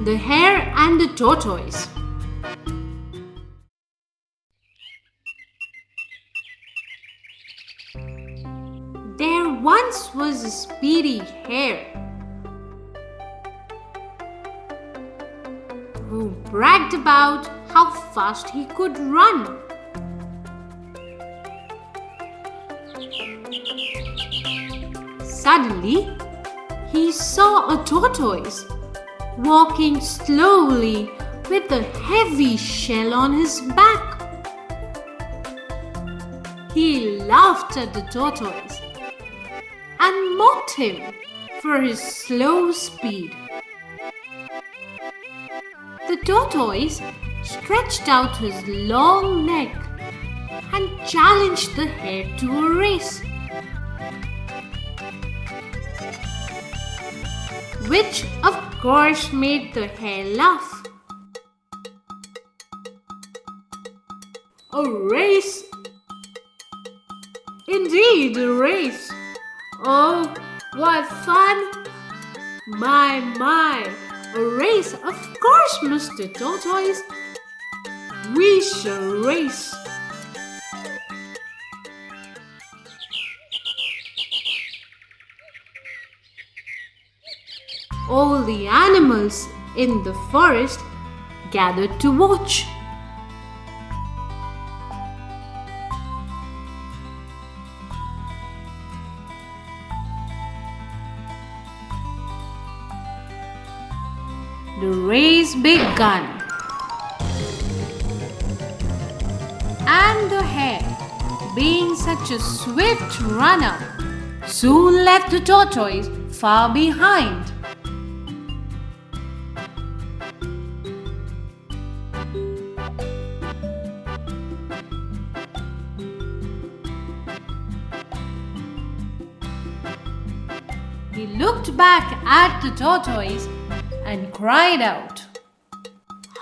The Hare and the Tortoise. There once was a speedy hare who bragged about how fast he could run. Suddenly, he saw a tortoise walking slowly with a heavy shell on his back. He laughed at the tortoise and mocked him for his slow speed. The tortoise stretched out his long neck and challenged the hare to a race, which of course made the hare laugh. A race? Indeed, a race. Oh, what fun! My, a race, of course, Mr. Tortoise. We shall race. All the animals in the forest gathered to watch. The race began, and the hare, being such a swift runner, soon left the tortoise far behind. He looked back at the tortoise and cried out,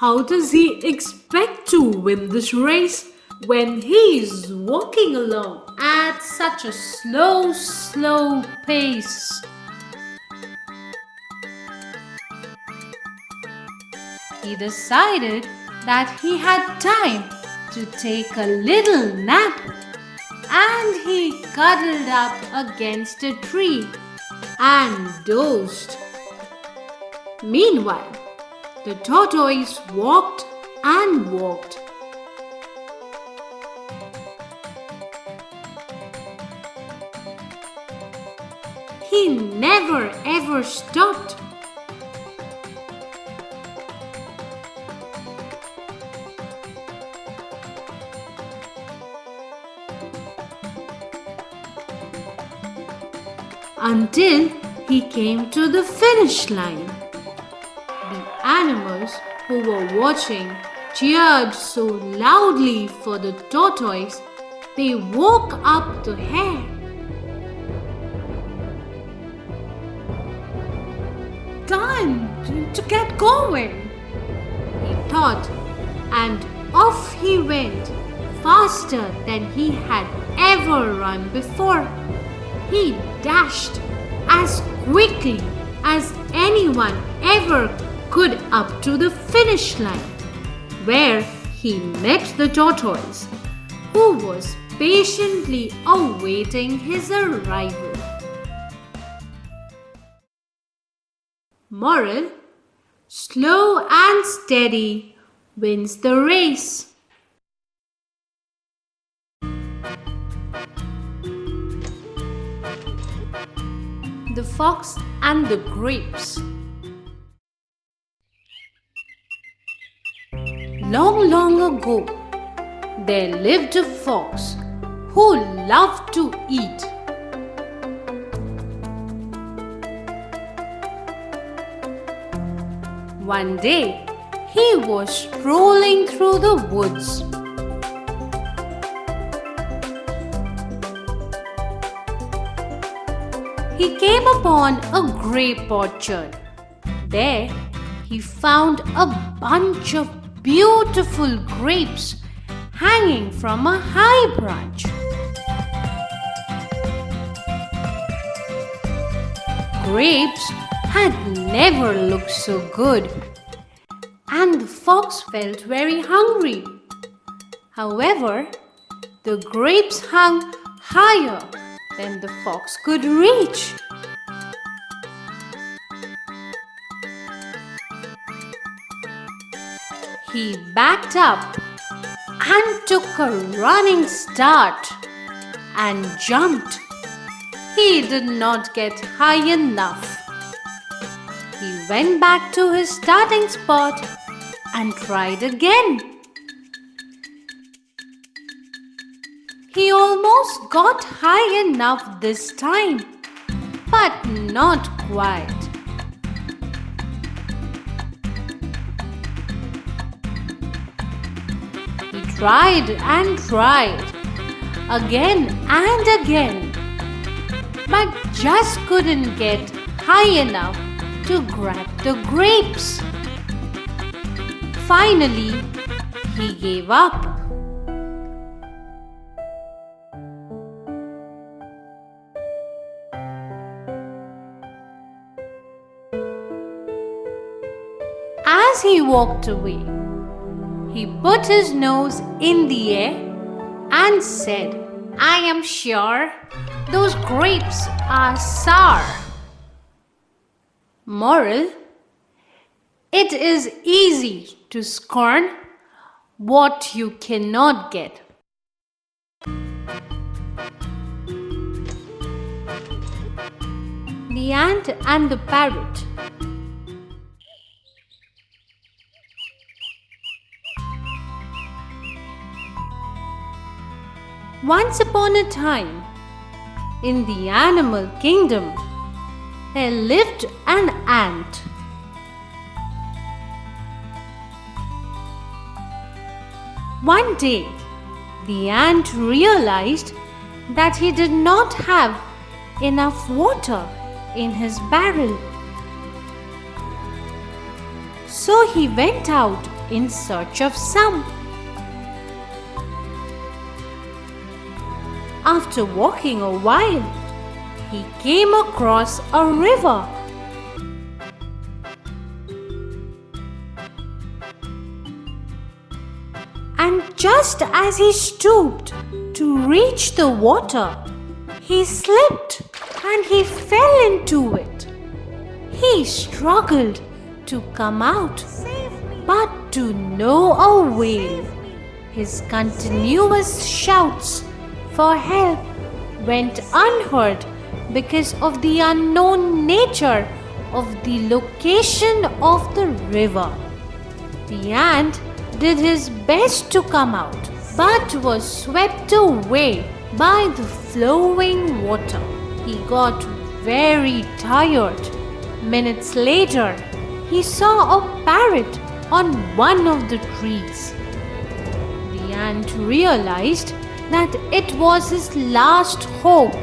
"How does he expect to win this race when he is walking along at such a slow pace?" He decided that he had time to take a little nap, and he cuddled up against a tree and dozed. Meanwhile, the tortoise walked and walked. He never ever stopped. Until he came to the finish line. The animals who were watching cheered so loudly for the tortoise, they woke up the hare. "Time to get going," he thought, and off he went, faster than he had ever run before. He dashed as quickly as anyone ever could up to the finish line, where he met the tortoise, who was patiently awaiting his arrival. Moral: slow and steady wins the race. The Fox and the Grapes. Long ago, there lived a fox who loved to eat. One day, he was strolling through the woods. He came upon a grape orchard. There, he found a bunch of beautiful grapes hanging from a high branch. Grapes had never looked so good and the fox felt very hungry. However, the grapes hung higher than the fox could reach. He backed up and took a running start and jumped. He did not get high enough. He went back to his starting spot and tried again. He almost got high enough this time, but not quite. He tried and tried, again and again, but just couldn't get high enough to grab the grapes. Finally, he gave up. As he walked away, he put his nose in the air and said, "I am sure those grapes are sour." Moral: it is easy to scorn what you cannot get. The Ant and the Parrot. Once upon a time, in the animal kingdom, there lived an ant. One day, the ant realized that he did not have enough water in his barrel. So he went out in search of some. After walking a while, he came across a river. And just as he stooped to reach the water, he slipped and he fell into it. He struggled to come out, but to no avail. His continuous shouts for help went unheard because of the unknown nature of the location of the river. The ant did his best to come out, but was swept away by the flowing water. He got very tired. Minutes later, he saw a parrot on one of the trees. The ant realized that it was his last hope.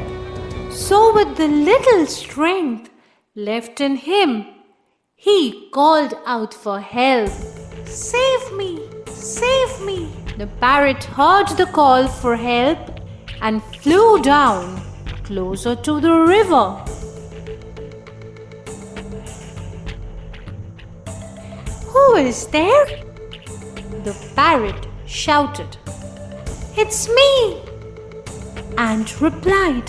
So with the little strength left in him, he called out for help. "Save me! Save me!" The parrot heard the call for help and flew down closer to the river. "Who is there?" the parrot shouted. "It's me," ant replied.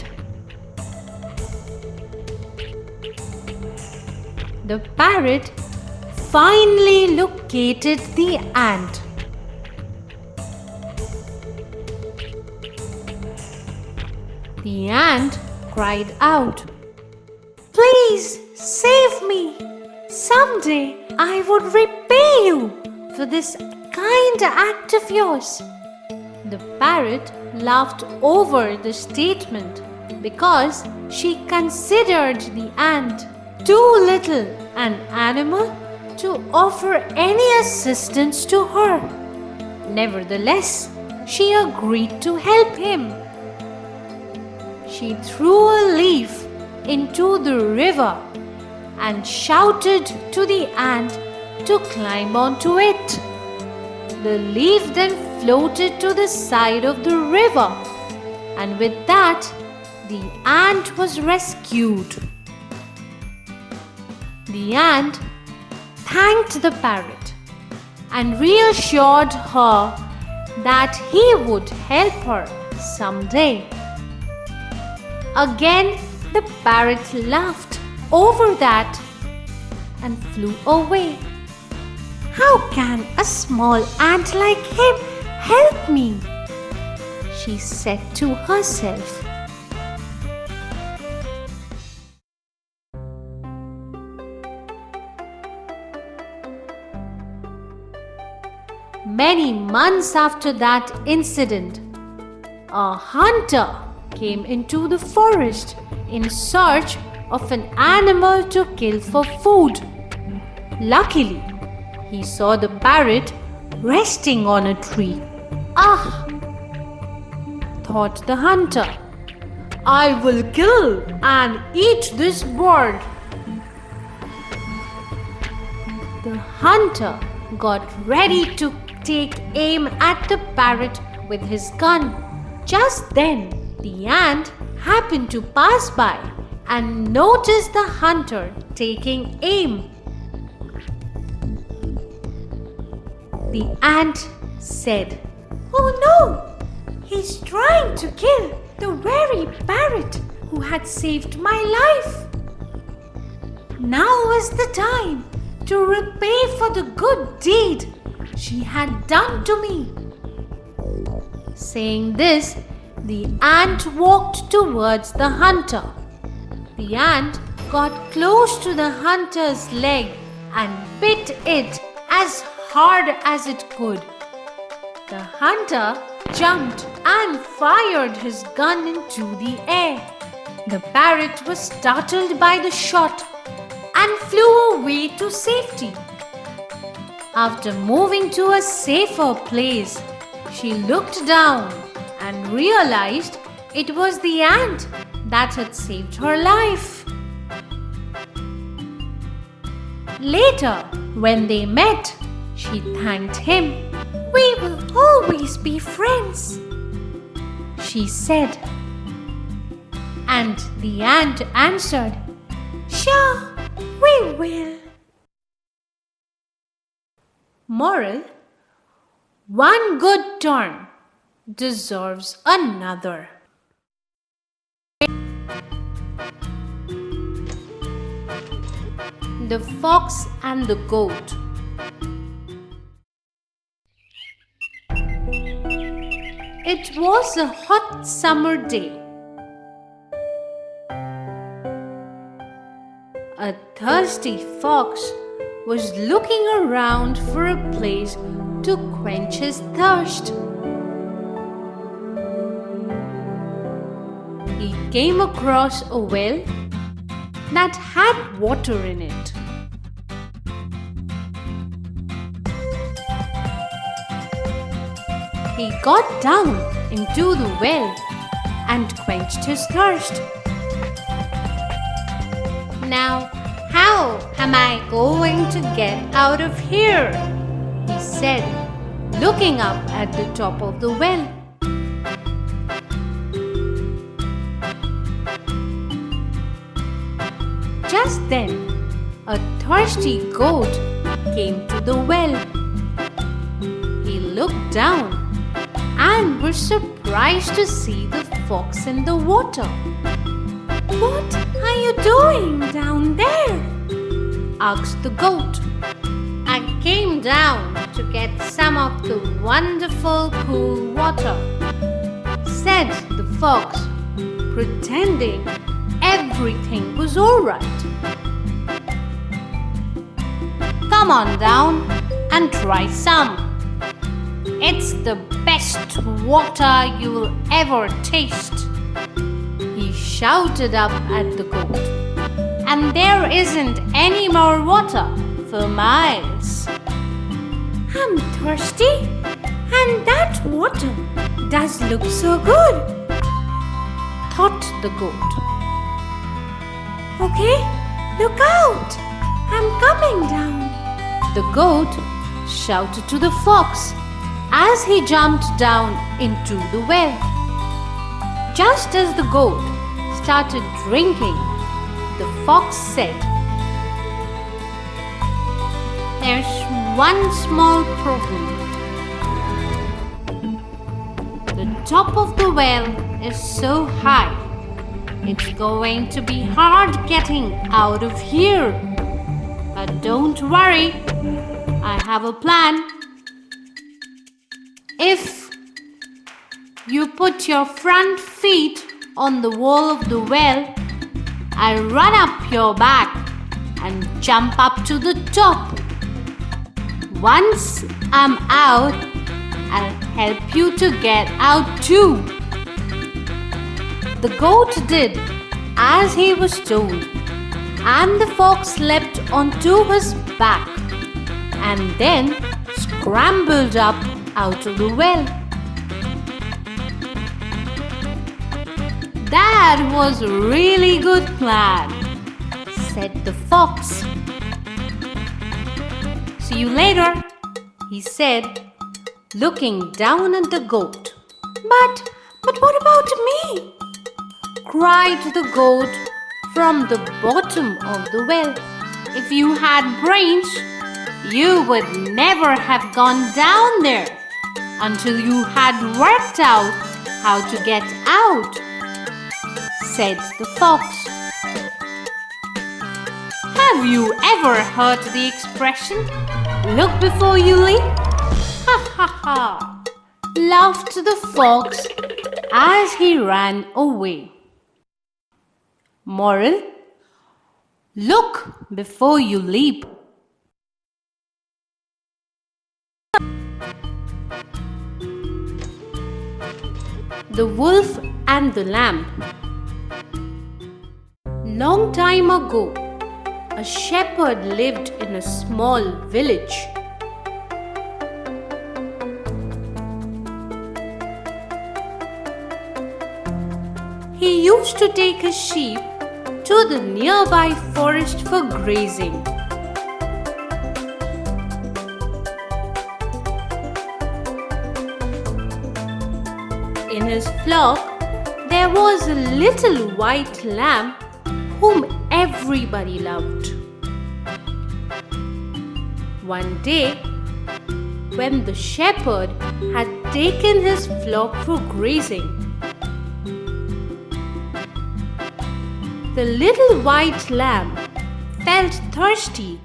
The parrot finally located the ant. The ant cried out, "Please save me. Someday I would repay you for this kind act of yours." The parrot laughed over the statement because she considered the ant too little an animal to offer any assistance to her. Nevertheless, she agreed to help him. She threw a leaf into the river and shouted to the ant to climb onto it. The leaf then floated to the side of the river, and with that, the ant was rescued. The ant thanked the parrot and reassured her that he would help her someday. Again, the parrot laughed over that and flew away. "How can a small ant like him help me?" she said to herself. Many months after that incident, a hunter came into the forest in search of an animal to kill for food. Luckily, he saw the parrot resting on a tree. "Ah," thought the hunter, "I will kill and eat this bird." The hunter got ready to take aim at the parrot with his gun. Just then, the ant happened to pass by and noticed the hunter taking aim. The ant said, "Oh no! He's trying to kill the very parrot who had saved my life. Now is the time to repay for the good deed she had done to me." Saying this, the ant walked towards the hunter. The ant got close to the hunter's leg and bit it as hard as it could. The hunter jumped and fired his gun into the air. The parrot was startled by the shot and flew away to safety. After moving to a safer place, she looked down and realized it was the ant that had saved her life. Later, when they met, she thanked him. "We will always be friends," she said. And the ant answered, "Sure, we will." Moral: one good turn deserves another. The Fox and the Goat. It was a hot summer day. A thirsty fox was looking around for a place to quench his thirst. He came across a well that had water in it. He got down into the well and quenched his thirst. "Now, how am I going to get out of here?" he said, looking up at the top of the well. Just then, a thirsty goat came to the well. He looked down and was surprised to see the fox in the water. "What are you doing down there?" asked the goat. "I came down to get some of the wonderful cool water," said the fox, pretending everything was all right. "Come on down and try some. It's the best water you will ever taste," he shouted up at the goat. "And there isn't any more water for miles." "I'm thirsty, and that water does look so good," thought the goat. "Okay, look out! I'm coming down," the goat shouted to the fox as he jumped down into the well. Just as the goat started drinking, the fox said, "There's one small problem. The top of the well is so high. It's going to be hard getting out of here. But don't worry, I have a plan. If you put your front feet on the wall of the well, I'll run up your back and jump up to the top. Once I'm out, I'll help you to get out too. The goat did as he was told, and the fox leapt onto his back and then scrambled up out of the well. That was a really good plan, said the fox. See you later, he said, looking down at the goat. But what about me? Cried the goat from the bottom of the well. If you had brains, you would never have gone down there until you had worked out how to get out, said the fox. Have you ever heard the expression, look before you leap? Ha ha ha, laughed the fox as he ran away. Moral: look before you leap. The Wolf and the Lamb. Long time ago, a shepherd lived in a small village. He used to take his sheep to the nearby forest for grazing. In his flock, there was a little white lamb whom everybody loved. One day, when the shepherd had taken his flock for grazing, the little white lamb felt thirsty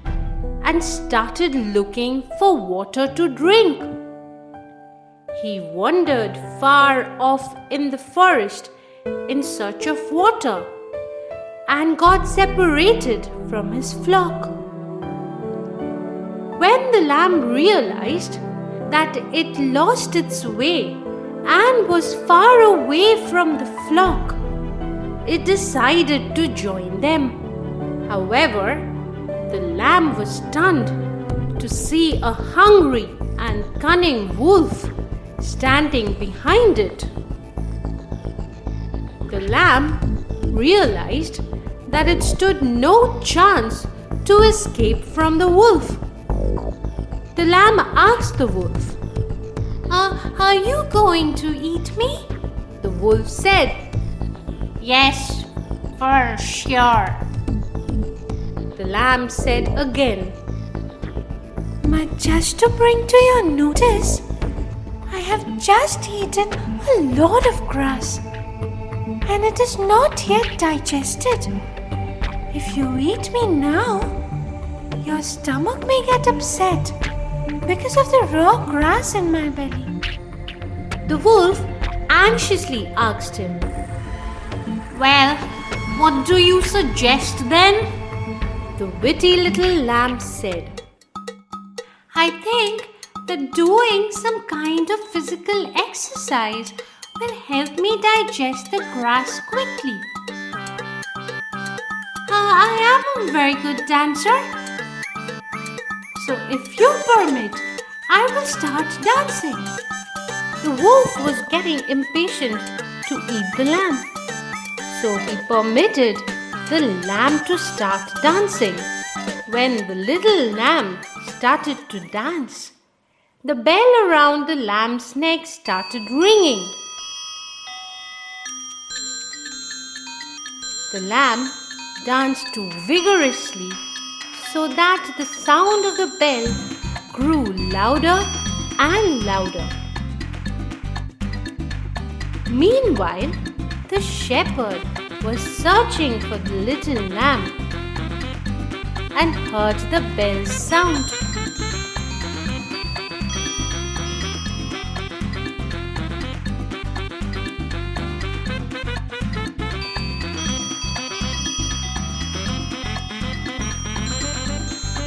and started looking for water to drink. He wandered far off in the forest in search of water and got separated from his flock. When the lamb realized that it lost its way and was far away from the flock, it decided to join them. However, the lamb was stunned to see a hungry and cunning wolf standing behind it. The lamb realized that it stood no chance to escape from the wolf. The lamb asked the wolf, "Are you going to eat me?" The wolf said, "Yes, for sure." The lamb said again, "But just to bring to your notice, I have just eaten a lot of grass, and it is not yet digested. If you eat me now, your stomach may get upset because of the raw grass in my belly." The wolf anxiously asked him, "Well, what do you suggest then?" The witty little lamb said, "I think that doing some kind of physical exercise will help me digest the grass quickly. I am a very good dancer, so if you permit, I will start dancing." The wolf was getting impatient to eat the lamb, so he permitted the lamb to start dancing. When the little lamb started to dance, the bell around the lamb's neck started ringing. The lamb danced vigorously so that the sound of the bell grew louder and louder. Meanwhile, the shepherd was searching for the little lamb and heard the bell's sound.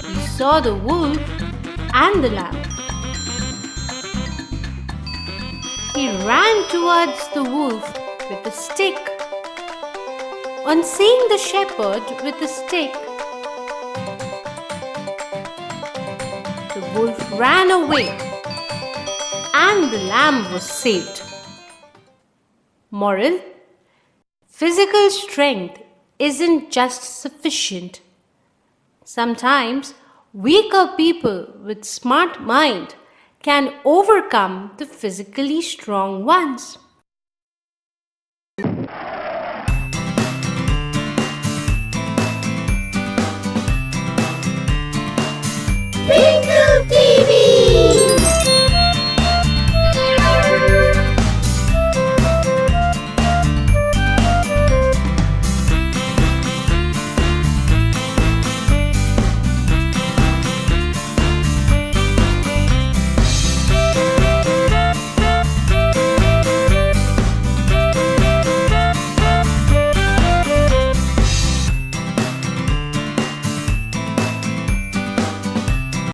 He saw the wolf and the lamb. He ran towards the wolf with a stick. On seeing the shepherd with the stick, the wolf ran away and the lamb was saved. Moral: physical strength isn't just sufficient. Sometimes weaker people with smart mind can overcome the physically strong ones.